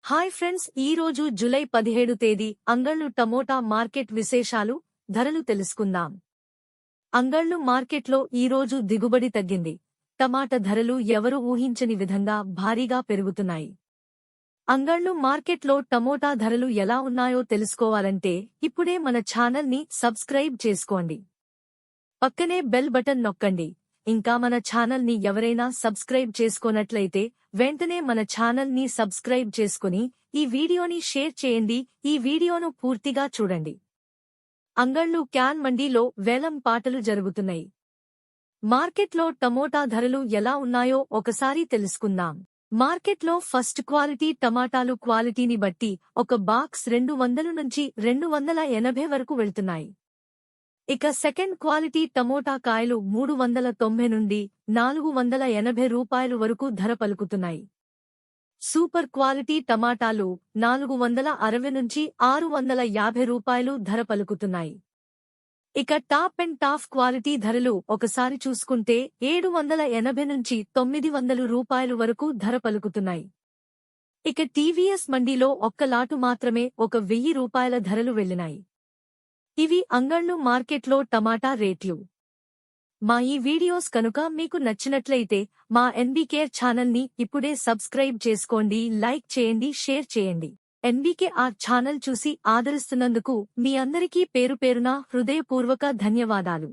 Hi friends, ఈ రోజు July 17 తేదీ అంగళ్ళు టమోటా మార్కెట్ విశేషాలు, ధరలు తెలుసుకుందాం. అంగళ్ళు మార్కెట్లో ఈ రోజు దిగుబడి తగ్గింది. టమాటా ధరలు ఎవరు ఊహించని విధంగా భారీగా పెరుగుతున్నాయి. అంగళ్ళు మార్కెట్లో టమోటా ధరలు ఎలా ఉన్నాయో తెలుసుకోవాలంటే ఇప్పుడే మన ఛానల్ని సబ్స్క్రైబ్ చేసుకోండి. పక్కనే బెల్ బటన్ నొక్కండి. ఇంకా మన ఛానల్ని ఎవరైనా సబ్స్క్రైబ్ చేసుకోనట్లయితే వెంటనే మన ఛానల్ని సబ్స్క్రైబ్ చేసుకుని ఈ వీడియోని షేర్ చేయండి. ఈ వీడియోను పూర్తిగా చూడండి. అంగళ్ళు క్యాన్ మండీలో వేలం పాటలు జరుగుతున్నాయి. మార్కెట్లో టమోటా ధరలు ఎలా ఉన్నాయో ఒకసారి తెలుసుకుందాం. మార్కెట్లో ఫస్ట్ క్వాలిటీ టమాటాలు క్వాలిటీని బట్టి ఒక బాక్స్ 200 నుంచి 280 వరకు వెళ్తున్నాయి. ఇక సెకండ్ క్వాలిటీ టమోటా కాయలు 390 నుండి 480 రూపాయలు వరకు ధర పలుకుతున్నాయి. సూపర్ క్వాలిటీ టమాటాలు 460 నుంచి 650 రూపాయలు ధర పలుకుతున్నాయి. ఇక టాప్ అండ్ టాప్ క్వాలిటీ ధరలు ఒకసారి చూసుకుంటే 780 నుంచి 900 రూపాయలు వరకు ధర పలుకుతున్నాయి. ఇక టీవీఎస్ మండీలో ఒక్క లాటు మాత్రమే 1000 రూపాయల ధరలు వెళ్లినాయి. ఇవి అంగళ్ళు మార్కెట్లో టమాటా రేట్లు. మా ఈ వీడియోస్ కనుక మీకు నచ్చినట్లయితే మా ఎన్బీకేఆర్ ఛానల్ని ఇప్పుడే సబ్స్క్రైబ్ చేసుకోండి, లైక్ చేయండి, షేర్ చేయండి. ఎన్బీకేఆర్ ఛానల్ చూసి ఆదరిస్తున్నందుకు మీ అందరికీ పేరుపేరున హృదయపూర్వక ధన్యవాదాలు.